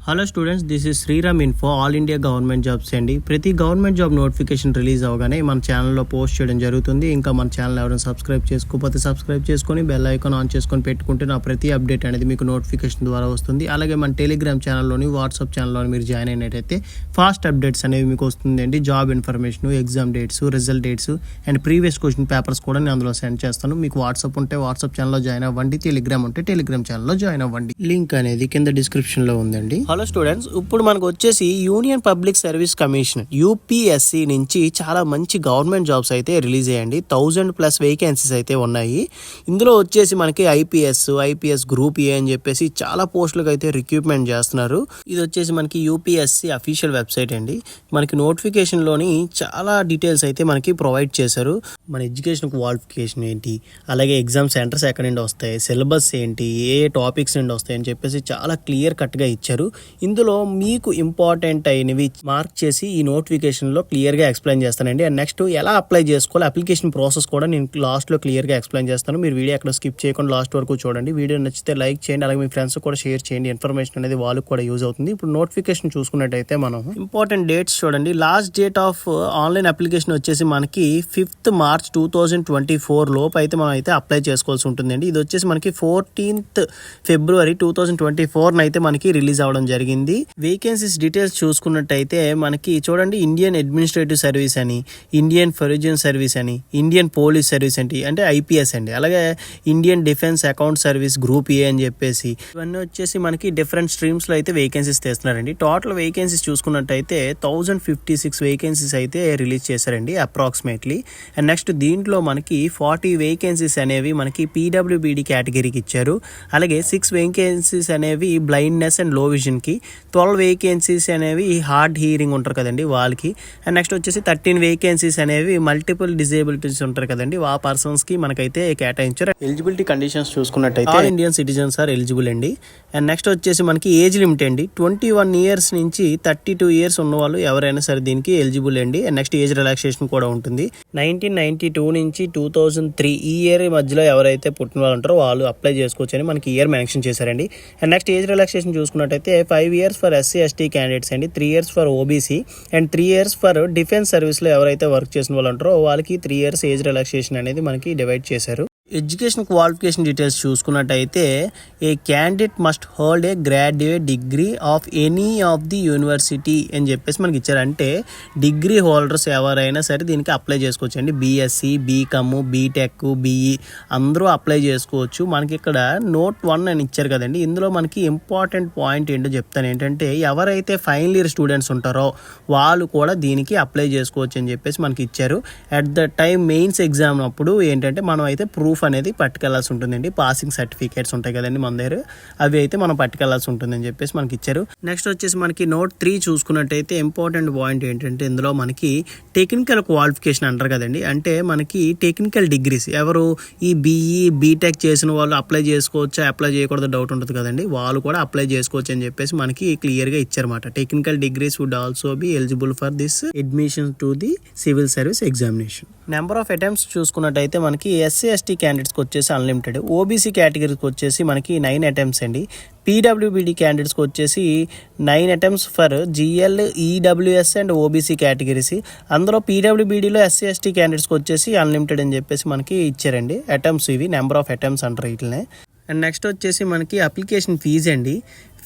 Hello students, this is Sriram info all India government jobs అండి. ప్రతి government job notification release అవగానే మన ఛానల్లో పోస్ట్ చేయడం జరుగుతుంది. ఇంకా మన ఛానల్ ఎవరైనా సబ్స్క్రైబ్ చేసుకోకపోతే సబ్స్క్రైబ్ చేసుకొని బెల్ ఐకాన్ ఆన్ చేసుకొని పెట్టుకుంటే నా ప్రతి అప్డేట్ అనేది మీకు నోటిఫికేషన్ ద్వారా వస్తుంది. అలాగే మన టెలిగ్రామ్ ఛానల్లోని వాట్సాప్ ఛానల్లోని మీరు జాయిన్ అయినట్టయితే ఫాస్ట్ అప్డేట్స్ అనేవి మీకు వస్తుందండి. Job information, exam dates, result dates and previous question papers కూడా నేను అందులో సెండ్ చేస్తాను. మీకు వాట్సాప్ ఉంటే వాట్సాప్ ఛానల్లో జాయిన్ అవ్వండి, టెలిగ్రామ్ ఉంటే టెలిగ్రామ్ ఛానల్లో జాయిన్ అవ్వండి. లింక్ అనేది కింద డిస్క్రిప్షన్లో ఉందండి. హలో స్టూడెంట్స్, ఇప్పుడు మనకు వచ్చేసి union public service commission UPSC నుంచి చాలా మంచి గవర్నమెంట్ జాబ్స్ అయితే రిలీజ్ అయ్యండి. 1000+ వేకెన్సీస్ అయితే ఉన్నాయి. ఇందులో వచ్చేసి మనకి ఐపీఎస్ గ్రూప్ ఏ అని చెప్పేసి చాలా పోస్టులకు అయితే రిక్రూట్మెంట్ చేస్తున్నారు. ఇది వచ్చేసి మనకి యూపీఎస్సీ అఫీషియల్ వెబ్సైట్ అండి. మనకి నోటిఫికేషన్లోని చాలా డీటెయిల్స్ అయితే మనకి ప్రొవైడ్ చేశారు. మన ఎడ్యుకేషన్ క్వాలిఫికేషన్ ఏంటి, అలాగే ఎగ్జామ్ సెంటర్స్ ఎక్కడి నుండి వస్తాయి, సిలబస్ ఏంటి, ఏ టాపిక్స్ నుండి వస్తాయి అని చెప్పేసి చాలా క్లియర్ కట్గా ఇచ్చారు. ఇందులో మీకు ఇంపార్టెంట్ అయినవి మార్క్ చేసి ఈ నోటిఫికేషన్లో క్లియర్గా ఎక్స్ప్లెయిన్ చేస్తానండి. అండ్ నెక్స్ట్ ఎలా అప్లై చేసుకోవాలి, అప్లికేషన్ ప్రాసెస్ కూడా నేను లాస్ట్లో క్లియర్గా ఎక్స్ప్లెయిన్ చేస్తాను. మీరు వీడియో ఎక్కడ స్కిప్ చేయకుండా లాస్ట్ వరకు చూడండి. వీడియో నచ్చితే లైక్ చేయండి, అలాగే మీ ఫ్రెండ్స్ కూడా షేర్ చేయండి. ఇన్ఫర్మేషన్ అనేది వాళ్ళకి కూడా యూజ్ అవుతుంది. ఇప్పుడు నోటిఫికేషన్ చూసుకున్నట్టయితే మనం ఇంపార్టెంట్ డేట్స్ చూడండి. Last date of online application వచ్చేసి మనకి 5th March 2024 లోపు అయితే మనం అయితే అప్లై చేసుకోవాల్సి ఉంటుందండి. ఇది వచ్చేసి మనకి 14th February 2024 అయితే మనకి రిలీజ్ అవ్వడం జరిగింది. వేకెన్సీస్ డీటెయిల్స్ చూసుకున్నట్టయితే మనకి చూడండి, ఇండియన్ అడ్మినిస్ట్రేటివ్ సర్వీస్ అని, ఇండియన్ ఫొరెన్సిక్ సర్వీస్ అని, ఇండియన్ పోలీస్ సర్వీస్ అంటే ఐపీఎస్ అండి, అలాగే Indian defence account service group A అని చెప్పేసి ఇవన్నీ వచ్చేసి మనకి డిఫరెంట్ స్ట్రీమ్స్ లో అయితే వేకెన్సీస్ తెస్తున్నారండి. టోటల్ వేకెన్సీస్ చూసుకున్నట్టయితే 1056 వేకెన్సీస్ అయితే రిలీజ్ చేశారండి అప్రాక్సిమేట్లీ. అండ్ నెక్స్ట్ దీంట్లో మనకి 40 వేకెన్సీస్ అనేవి మనకి పీడబ్ల్యూబీడీ కేటగిరీకి ఇచ్చారు. అలాగే 6 వేకెన్సీస్ అనేవి బ్లైండ్నెస్ అండ్ లో విజన్ కి, 12 వేకెన్సీస్ అనేవి హార్డ్ హీరింగ్ ఉంటారు కదండి వాళ్ళకి. అండ్ నెక్స్ట్ వచ్చేసి 13 వేకెన్సీస్ అనేవి మల్టిపుల్ డిజేబిలిటీస్ ఉంటారు కదండి ఆ పర్సన్స్ కి మనకైతే కేటాయించారు. ఎలిజిబిలిటీ కండిషన్స్ చూసుకున్నట్టయితే all Indian citizens are eligible అండి. అండ్ నెక్స్ట్ వచ్చేసి మనకి ఏజ్ లిమిట్ అండి. 21 years నుంచి 32 years ఉన్న వాళ్ళు ఎవరైనా సరే దీనికి ఎలిజిబుల్ అండి. అండ్ నెక్స్ట్ ఏజ్ రిలాక్సేషన్ కూడా ఉంటుంది. 1992 నుంచి 2003 ఈ ఇయర్ మధ్యలో ఎవరైతే పుట్టిన వాళ్ళు ఉంటారో వాళ్ళు అప్లై చేసుకోవచ్చు అని మనకి ఇయర్ మెన్షన్ చేశారండి. అండ్ నెక్స్ట్ ఏజ్ రిలాక్సేషన్ చూసుకున్నట్టయితే 5 years ఫర్ SC/ST క్యాండిడేట్స్ అండి, 3 years for OBC and 3 years for defence సర్వీస్లో ఎవరైతే వర్క్ చేసిన వాళ్ళు ఉంటారో వాళ్ళకి 3 years ఏజ్ రిలాక్సేషన్ అనేది మనకి డివైడ్ చేశారు. ఎడ్యుకేషన్ క్వాలిఫికేషన్ డీటెయిల్స్ చూసుకున్నట్టయితే a candidate must hold a graduate degree of any of the university అని చెప్పేసి మనకి ఇచ్చారు. అంటే డిగ్రీ హోల్డర్స్ ఎవరైనా సరే దీనికి అప్లై చేసుకోవచ్చు అండి. బీఎస్సీ, బీకామ్, బీటెక్, బీఈ అందరూ అప్లై చేసుకోవచ్చు. మనకి ఇక్కడ Note 1 అని ఇచ్చారు కదండి. ఇందులో మనకి ఇంపార్టెంట్ పాయింట్ ఏంటో చెప్తాను. ఏంటంటే ఎవరైతే ఫైనల్ ఇయర్ స్టూడెంట్స్ ఉంటారో వాళ్ళు కూడా దీనికి అప్లై చేసుకోవచ్చు అని చెప్పేసి మనకి ఇచ్చారు. At the time mains exam అప్పుడు ఏంటంటే మనం అయితే ప్రూఫ్ అనేది పట్టుకెళ్లాల్సి ఉంటుందండి. పాసింగ్ సర్టిఫికేట్స్ ఉంటాయి కదండి మన దగ్గర, అవి అయితే మనం పట్టుకెళ్లాల్సి ఉంటుందని చెప్పేసి మనకి ఇచ్చారు. నెక్స్ట్ వచ్చేసి మనకి Note 3 చూసుకున్నట్టయితే ఇంపార్టెంట్ పాయింట్ ఏంటంటే ఇందులో మనకి టెక్నికల్ క్వాలిఫికేషన్ అంటారు కదండి. అంటే మనకి టెక్నికల్ డిగ్రీస్ ఎవరు ఈ బీఈ, బీటెక్ చేసిన వాళ్ళు అప్లై చేసుకోవచ్చా, అప్లై చేయకూడదు డౌట్ ఉంటుంది కదండి, వాళ్ళు కూడా అప్లై చేసుకోవచ్చు అని చెప్పేసి మనకి క్లియర్గా ఇచ్చారన్నమాట. Technical degrees would also be eligible for this admission to the civil service examination. Number of attempts చూసుకున్నట్టయితే మనకి SC/ST క్యాండిడేట్స్కి వచ్చేసి అన్లిమిటెడ్, ఓబీసీ కేటగిరీకి వచ్చేసి మనకి 9 attempts అండి, పీడబ్ల్యూబీడీ క్యాండిడేట్స్కి వచ్చేసి 9 attempts for GL, EWS and OBC categories. అందులో పీడబ్ల్యూబీడీలో SC/ST క్యాండిడేట్స్కి వచ్చేసి అన్లిమిటెడ్ అని చెప్పేసి మనకి ఇచ్చారండి. అటెంప్ట్స్ ఇవి నెంబర్ ఆఫ్ అటెంప్ట్స్ అంటారు వీటినే. అండ్ నెక్స్ట్ వచ్చేసి మనకి అప్లికేషన్ ఫీజు అండి.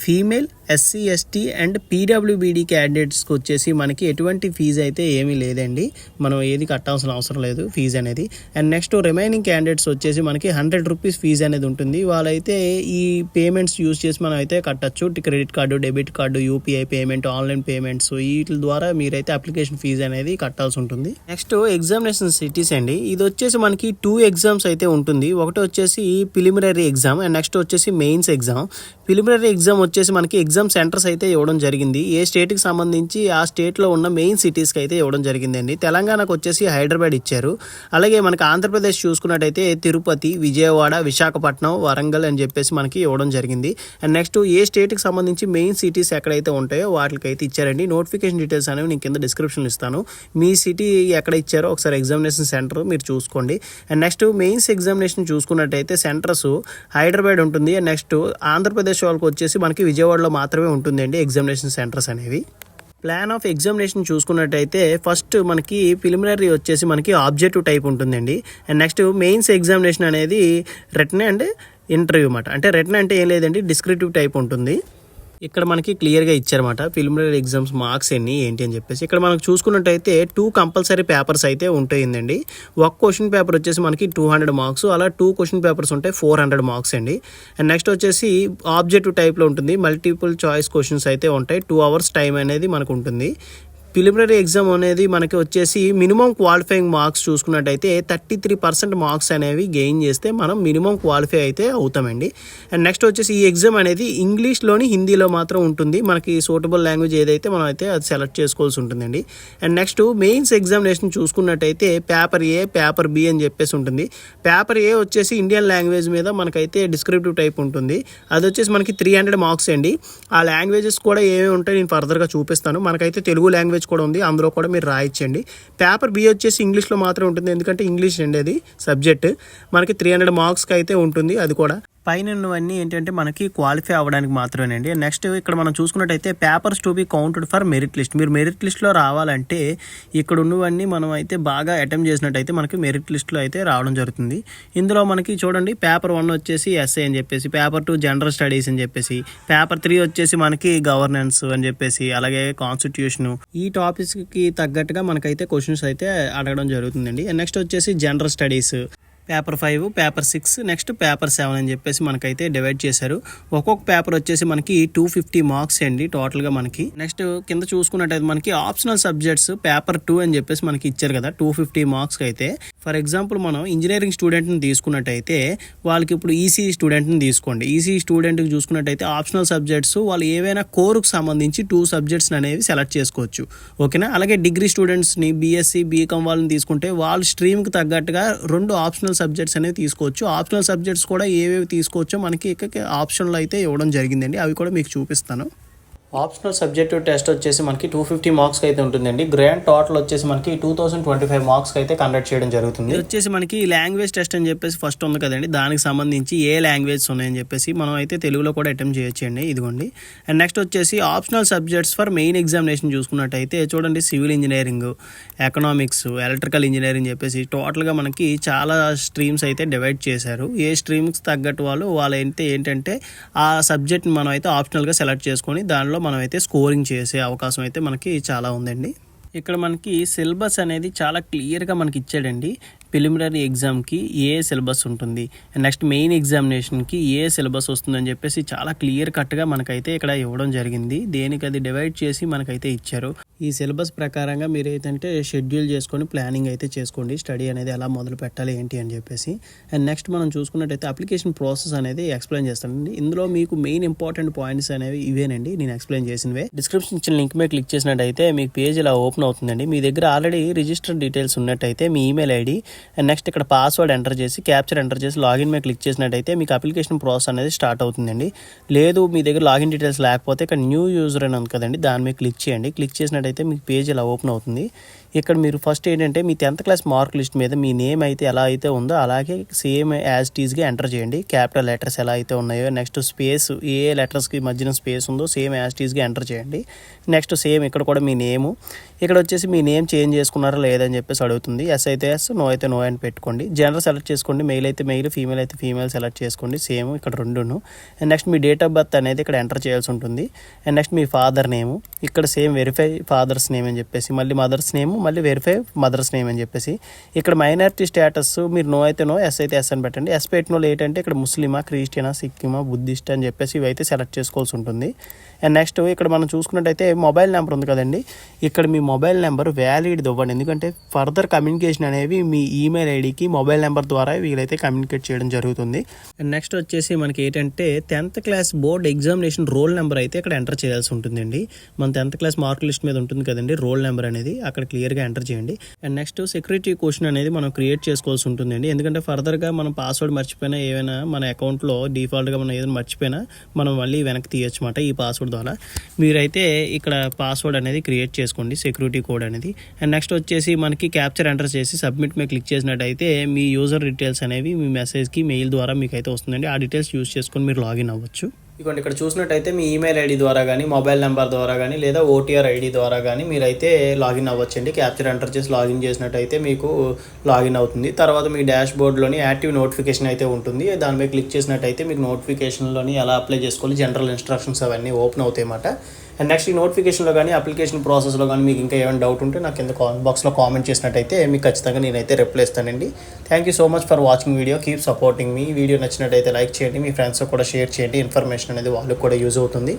ఫీమేల్, SC/ST అండ్ పీడబ్ల్యూబీడీ క్యాండిడేట్స్కి వచ్చేసి మనకి ఎటువంటి ఫీజు అయితే ఏమీ లేదండి. మనం ఏది కట్టాల్సిన అవసరం లేదు ఫీజు అనేది. అండ్ నెక్స్ట్ రిమైనింగ్ క్యాండిడేట్స్ వచ్చేసి మనకి 100 rupees ఫీజు అనేది ఉంటుంది. వాళ్ళైతే ఈ పేమెంట్స్ యూజ్ చేసి మనం అయితే కట్టచ్చు. Credit card, debit card, UPI payment, online payments వీటి ద్వారా మీరైతే అప్లికేషన్ ఫీజు అనేది కట్టాల్సి ఉంటుంది. నెక్స్ట్ ఎగ్జామినేషన్ సిటీస్ అండి. ఇది వచ్చేసి మనకి 2 exams అయితే ఉంటుంది. ఒకటి వచ్చేసి ప్రిలిమినరీ ఎగ్జామ్ అండ్ నెక్స్ట్ వచ్చేసి మెయిన్స్ ఎగ్జామ్. ప్రిలిమినరీ ఎగ్జామ్ వచ్చేసి మనకి ఎగ్జామ్ సెంటర్స్ అయితే ఇవ్వడం జరిగింది. ఏ స్టేట్కి సంబంధించి ఆ స్టేట్లో ఉన్న మెయిన్ సిటీస్కి అయితే ఇవ్వడం జరిగిందండి. తెలంగాణకు వచ్చేసి హైదరాబాద్ ఇచ్చారు. అలాగే మనకి ఆంధ్రప్రదేశ్ చూసుకున్నట్టయితే తిరుపతి, విజయవాడ, విశాఖపట్నం, వరంగల్ అని చెప్పేసి మనకి ఇవ్వడం జరిగింది. అండ్ నెక్స్ట్ ఏ స్టేట్కి సంబంధించి మెయిన్ సిటీస్ ఎక్కడైతే ఉంటాయో వాటికైతే ఇచ్చారండి. నోటిఫికేషన్ డీటెయిల్స్ అనేవి నేను కింద డిస్క్రిప్షన్లో ఇస్తాను. మీ సిటీ ఎక్కడ ఇచ్చారో ఒకసారి ఎగ్జామినేషన్ సెంటర్ మీరు చూసుకోండి. అండ్ నెక్స్ట్ మెయిన్స్ ఎగ్జామినేషన్ చూసుకున్నట్టయితే సెంటర్స్ హైదరాబాద్ ఉంటుంది. అండ్ నెక్స్ట్ ఆంధ్రప్రదేశ్ వాళ్ళకి వచ్చేసి మనకి మనకి విజయవాడలో మాత్రమే ఉంటుందండి ఎగ్జామినేషన్ సెంటర్స్ అనేవి. ప్లాన్ ఆఫ్ ఎగ్జామినేషన్ చూసుకున్నట్టయితే ఫస్ట్ మనకి ప్రిలిమినరీ వచ్చేసి మనకి ఆబ్జెక్టివ్ టైప్ ఉంటుందండి. అండ్ నెక్స్ట్ మెయిన్స్ ఎగ్జామినేషన్ అనేది రిటన్ అండ్ ఇంటర్వ్యూ అన్నమాట. అంటే రిటన్ అంటే ఏం లేదండి, డిస్క్రిప్టివ్ టైప్ ఉంటుంది. ఇక్కడ మనకి క్లియర్గా ఇచ్చారన్నమాట ప్రిలిమినరీ ఎగ్జామ్స్ మార్క్స్ ఎన్ని ఏంటి అని చెప్పేసి. ఇక్కడ మనకు చూసుకున్నట్టయితే 2 కంపల్సరీ పేపర్స్ అయితే ఉంటాయిందండి. ఒక క్వశ్చన్ పేపర్ వచ్చేసి మనకి 200 మార్క్స్, అలా 2 క్వశ్చన్ పేపర్స్ ఉంటాయి 400 మార్క్స్ అండి. అండ్ నెక్స్ట్ వచ్చేసి ఆబ్జెక్టివ్ టైప్లో ఉంటుంది, మల్టిపుల్ చాయిస్ క్వశ్చన్స్ అయితే ఉంటాయి. 2 hours టైం అనేది మనకు ఉంటుంది. ప్రిలిమినరీ ఎగ్జామ్ అనేది మనకి వచ్చేసి మినిమం క్వాలిఫైయింగ్ మార్క్స్ చూసుకున్నట్టయితే 33% మార్క్స్ అనేవి గెయిన్ చేస్తే మనం మినిమం క్వాలిఫై అయితే అవుతామండి. అండ్ నెక్స్ట్ వచ్చేసి ఈ ఎగ్జామ్ అనేది ఇంగ్లీష్లోని హిందీలో మాత్రం ఉంటుంది. మనకి సూటబుల్ లాంగ్వేజ్ ఏదైతే మనం అయితే అది సెలెక్ట్ చేసుకోవాల్సి ఉంటుందండి. అండ్ నెక్స్ట్ మెయిన్స్ ఎగ్జామినేషన్ చూసుకున్నట్టయితే పేపర్ ఏ, పేపర్ బి అని చెప్పేసి ఉంటుంది. పేపర్ ఏ వచ్చేసి ఇండియన్ లాంగ్వేజ్ మీద మనకైతే డిస్క్రిప్టివ్ టైప్ ఉంటుంది. అది వచ్చేసి మనకి 300 మార్క్స్ అండి. ఆ లాంగ్వేజెస్ కూడా ఏమేమి ఉంటాయి నేను ఫర్దర్గా చూపిస్తాను. మనకైతే తెలుగు లాంగ్వేజ్ కూడా ఉంది, అందులో కూడా మీరు రాయించండి. పేపర్ బి వచ్చేసి ఇంగ్లీష్లో మాత్రం ఉంటుంది, ఎందుకంటే ఇంగ్లీష్ అండి అది సబ్జెక్ట్. మనకి 300 మార్క్స్కి అయితే ఉంటుంది. అది కూడా పైన ఉన్నవన్నీ ఏంటంటే మనకి క్వాలిఫై అవ్వడానికి మాత్రమేనండి. నెక్స్ట్ ఇక్కడ మనం చూసుకున్నట్టయితే papers to be counted for merit list. మీరు మెరిట్ లిస్ట్లో రావాలంటే ఇక్కడ ఉన్నవన్నీ మనం అయితే బాగా అటెంప్ట్ చేసినట్టయితే మనకి మెరిట్ లిస్ట్లో అయితే రావడం జరుగుతుంది. ఇందులో మనకి చూడండి పేపర్ 1 వచ్చేసి ఎస్ఏ అని చెప్పేసి, పేపర్ 2 జనరల్ స్టడీస్ అని చెప్పేసి, పేపర్ 3 వచ్చేసి మనకి గవర్నెన్స్ అని చెప్పేసి, అలాగే కాన్స్టిట్యూషన్. ఈ టాపిక్స్కి తగ్గట్టుగా మనకైతే క్వశ్చన్స్ అయితే అడగడం జరుగుతుందండి. నెక్స్ట్ వచ్చేసి general studies paper 5, paper 6, next paper 7 అని చెప్పేసి మనకైతే డివైడ్ చేశారు. ఒక్కొక్క పేపర్ వచ్చేసి మనకి 250 మార్క్స్ అండి టోటల్గా మనకి. నెక్స్ట్ కింద చూసుకున్నట్టయితే మనకి ఆప్షనల్ సబ్జెక్ట్స్ పేపర్ 2 అని చెప్పేసి మనకి ఇచ్చారు కదా 250 మార్క్స్కి అయితే. ఫర్ ఎగ్జాంపుల్ మనం ఇంజనీరింగ్ స్టూడెంట్ని తీసుకున్నట్టయితే వాళ్ళకి ఇప్పుడు ఈసీఈ స్టూడెంట్ని తీసుకోండి. ఈసీఈ స్టూడెంట్కి చూసుకున్నట్టయితే ఆప్షనల్ సబ్జెక్ట్స్ వాళ్ళు ఏవైనా కోర్కు సంబంధించి 2 సబ్జెక్ట్స్ అనేవి సెలెక్ట్ చేసుకోవచ్చు, ఓకేనా. అలాగే డిగ్రీ స్టూడెంట్స్ని బీఎస్సీ బీకామ్ వాళ్ళని తీసుకుంటే వాళ్ళ స్ట్రీమ్కి తగ్గట్టుగా 2 ఆప్షనల్ సబ్జెక్ట్స్ అనేవి తీసుకోవచ్చు. ఆప్షనల్ సబ్జెక్ట్స్ కూడా ఏవేవి తీసుకోవచ్చో మనకి ఆప్షన్లో అయితే ఇవ్వడం జరిగిందండి, అవి కూడా మీకు చూపిస్తాను. ఆప్షనల్ సబ్జెక్టివ్ టెస్ట్ వచ్చేసి మనకి 250 మార్క్స్కి అయితే ఉంటుందండి. గ్రాండ్ టోటల్ వచ్చేసి మనకి 2025 మార్క్స్కి అయితే కండక్ట్ చేయడం జరుగుతుంది. ఇది వచ్చేసి మనకి లాంగ్వేజ్ టెస్ట్ అని చెప్పేసి ఫస్ట్ ఉంది కదండి, దానికి సంబంధించి ఏ లాంగ్వేజ్ ఉన్నాయని చెప్పేసి మనం అయితే తెలుగులో కూడా అటెంప్ట్ చేయొచ్చండి, ఇదిగోండి. అండ్ నెక్స్ట్ వచ్చేసి optional subjects for main examination చూసుకున్నట్టయితే చూడండి civil engineering, economics, electrical engineering చెప్పేసి టోటల్గా మనకి చాలా స్ట్రీమ్స్ అయితే డివైడ్ చేశారు. ఏ స్ట్రీమ్కి తగ్గట్టు వాళ్ళైతే ఏంటంటే ఆ సబ్జెక్ట్ని మనం అయితే ఆప్షనల్గా సెలెక్ట్ చేసుకొని దానిలో మనం అయితే స్కోరింగ్ చేసే అవకాశం అయితే మనకి చాలా ఉందండి. ఇక్కడ మనకి సిలబస్ అనేది చాలా క్లియర్గా మనకి ఇచ్చాడండి. ప్రిలిమినరీ ఎగ్జామ్కి ఏ సిలబస్ ఉంటుంది, నెక్స్ట్ మెయిన్ ఎగ్జామినేషన్కి ఏ సిలబస్ వస్తుందని చెప్పేసి చాలా క్లియర్ కట్గా మనకైతే ఇక్కడ ఇవ్వడం జరిగింది. దేనికి అది డివైడ్ చేసి మనకైతే ఇచ్చారు. ఈ సిలబస్ ప్రకారంగా మీరు ఏంటంటే షెడ్యూల్ చేసుకొని ప్లానింగ్ అయితే చేసుకోండి, స్టడీ అనేది ఎలా మొదలు పెట్టాలి ఏంటి అని చెప్పేసి. అండ్ నెక్స్ట్ మనం చూసుకున్నట్టయితే అప్లికేషన్ ప్రాసెస్ అనేది ఎక్స్ప్లెయిన్ చేస్తానండి. ఇందులో మీకు మెయిన్ ఇంపార్టెంట్ పాయింట్స్ అనేవి ఇవేనండి నేను ఎక్స్ప్లెయిన్ చేసినవే. డిస్క్రిప్షన్ ఇచ్చిన లింక్ మీద క్లిక్ చేసినట్టయితే మీకు పేజ్ ఇలా ఓపెన్ అవుతుందండి. మీ దగ్గర ఆల్రెడీ రిజిస్టర్ డీటెయిల్స్ ఉన్నట్టయితే మీ ఈమెయిల్ ఐడి అండ్ నెక్స్ట్ ఇక్కడ పాస్వర్డ్ ఎంటర్ చేసి క్యాప్చర్ ఎంటర్ చేసి లాగిన్ మీద క్లిక్ చేసినట్టయితే మీకు అప్లికేషన్ ప్రాసెస్ అనేది స్టార్ట్ అవుతుందండి. లేదు మీ దగ్గర లాగిన్ డీటెయిల్స్ లేకపోతే ఇక్కడ న్యూ యూజర్ అని ఉంది కదండి, దాని మీద క్లిక్ చేయండి. క్లిక్ చేసినట్టయితే మీకు పేజ్ ఇలా ఓపెన్ అవుతుంది. ఇక్కడ మీరు ఫస్ట్ ఏంటంటే మీ 10th క్లాస్ మార్క్ లిస్ట్ మీద మీ నేమ్ అయితే ఎలా అయితే ఉందో అలాగే సేమ్ యాజ్ టీజ్గా ఎంటర్ చేయండి. క్యాపిటల్ లెటర్స్ ఎలా అయితే ఉన్నాయో, నెక్స్ట్ స్పేస్ ఏ లెటర్స్కి మధ్యన స్పేస్ ఉందో సేమ్ యాజ్ టీజ్గా ఎంటర్ చేయండి. నెక్స్ట్ సేమ్ ఇక్కడ కూడా మీ నేము, ఇక్కడ వచ్చేసి మీ నేమ్ చేంజ్ చేసుకున్నారా లేదని చెప్పేసి అడుగుతుంది. ఎస్ అయితే ఎస్, నో అయితే నో అని పెట్టుకోండి. జెండర్ సెలెక్ట్ చేసుకోండి, మెయిల్ అయితే మెయిల్, ఫీమేల్ అయితే ఫీమేల్ సెలెక్ట్ చేసుకోండి. సేమ్ ఇక్కడ రెండును. అండ్ నెక్స్ట్ మీ డేట్ ఆఫ్ బర్త్ అనేది ఇక్కడ ఎంటర్ చేయాల్సి ఉంటుంది. అండ్ నెక్స్ట్ మీ ఫాదర్ నేము, ఇక్కడ సేమ్ వెరిఫై ఫాదర్స్ నేమ్ అని చెప్పేసి, మళ్ళీ మదర్స్ నేమ్, మళ్ళీ వెరిఫై మదర్స్ నేమ్ అని చెప్పేసి. ఇక్కడ మైనారిటీ స్టేటస్ మీరు నో అయితే నో, ఎస్ అయితే ఎస్ అని పెట్టండి. ఎస్ పెట్టిన వాళ్ళు ఏంటంటే ఇక్కడ ముస్లిమా, క్రిస్టియనా, సిక్కిమా, బుద్ధిస్ట్ అని చెప్పేసి ఇవైతే సెలెక్ట్ చేసుకోవాల్సి ఉంటుంది. అండ్ నెక్స్ట్ ఇక్కడ మనం చూసుకున్నట్టయితే మొబైల్ నెంబర్ ఉంది కదండి, ఇక్కడ మీ మొబైల్ నెంబర్ వ్యాలిడ్ ఇవ్వండి. ఎందుకంటే ఫర్దర్ కమ్యూనికేషన్ అనేవి మీ ఈమెయిల్ ఐడికి మొబైల్ నెంబర్ ద్వారా వీలైతే కమ్యూనికేట్ చేయడం జరుగుతుంది. అండ్ నెక్స్ట్ వచ్చేసి మనకి ఏంటంటే 10th class board examination roll number అయితే ఇక్కడ ఎంటర్ చేయాల్సి ఉంటుందండి. మన 10th క్లాస్ మార్క్ లిస్ట్ మీద ఉంటుంది కదండి రోల్ నెంబర్ అనేది, అక్కడ క్లియర్గా ఎంటర్ చేయండి. అండ్ నెక్స్ట్ సెక్యూరిటీ క్వశ్చన్ అనేది మనం క్రియేట్ చేసుకోవాల్సి ఉంటుందండి. ఎందుకంటే ఫర్దర్గా మనం పాస్వర్డ్ మర్చిపోయినా ఏమైనా మన అకౌంట్లో డిఫాల్ట్గా మనం ఏదైనా మర్చిపోయినా మనం మళ్ళీ వెనక్కి తీయచ్చు అన్నమాట ఈ పాస్వర్డ్ ద్వారా. మీరైతే ఇక్కడ పాస్వర్డ్ అనేది క్రియేట్ చేసుకోండి, సెక్యూరిటీ కోడ్ అనేది. అండ్ నెక్స్ట్ వచ్చేసి మనకి క్యాప్చర్ ఎంటర్ చేసి సబ్మిట్ మీద క్లిక్ చేసినట్టయితే మీ యూజర్ డీటెయిల్స్ అనేవి మీ మెసేజ్కి మెయిల్ ద్వారా మీకు అయితే వస్తుందండి. ఆ డీటెయిల్స్ యూజ్ చేసుకొని మీరు లాగిన్ అవ్వచ్చు. ఇదిగోండి ఇక్కడ చూసినట్టయితే మీ ఈమెయిల్ ఐడి ద్వారా కానీ మొబైల్ నెంబర్ ద్వారా కానీ లేదా ఓటీఆర్ ఐడి ద్వారా కానీ మీరైతే లాగిన్ అవ్వచ్చండి. క్యాప్చర్ ఎంటర్ చేసి లాగిన్ చేసినట్టయితే మీకు లాగిన్ అవుతుంది. తర్వాత మీ డాష్ బోర్డ్లోని యాక్టివ్ నోటిఫికేషన్ అయితే ఉంటుంది. దాని మీద క్లిక్ చేసినట్టయితే మీకు నోటిఫికేషన్లోని ఎలా అప్లై చేసుకోవాలి జనరల్ ఇన్స్ట్రక్షన్స్ అవన్నీ ఓపెన్ అవుతాయి అన్నమాట. అండ్ నెక్స్ట్ ఈ నోటిఫికేషన్లో కానీ అప్లికేషన్ ప్రాసెస్లో కానీ మీకు ఇంకా ఏమైనా డౌట్ ఉంటే నాకు కింద కామెంట్ బాక్స్లో కామెంట్ చేసినట్టయితే మీకు ఖచ్చితంగా నేనైతే రిప్లై ఇస్తానండి. Thank you so much for watching video. Keep supporting me video నచ్చినట్టయితే లైక్ చేయండి, మీ ఫ్రెండ్స్తో కూడా షేర్ చేయండి. ఇన్ఫర్మేషన్ అనేది వాళ్ళకి కూడా యూజ్ అవుతుంది.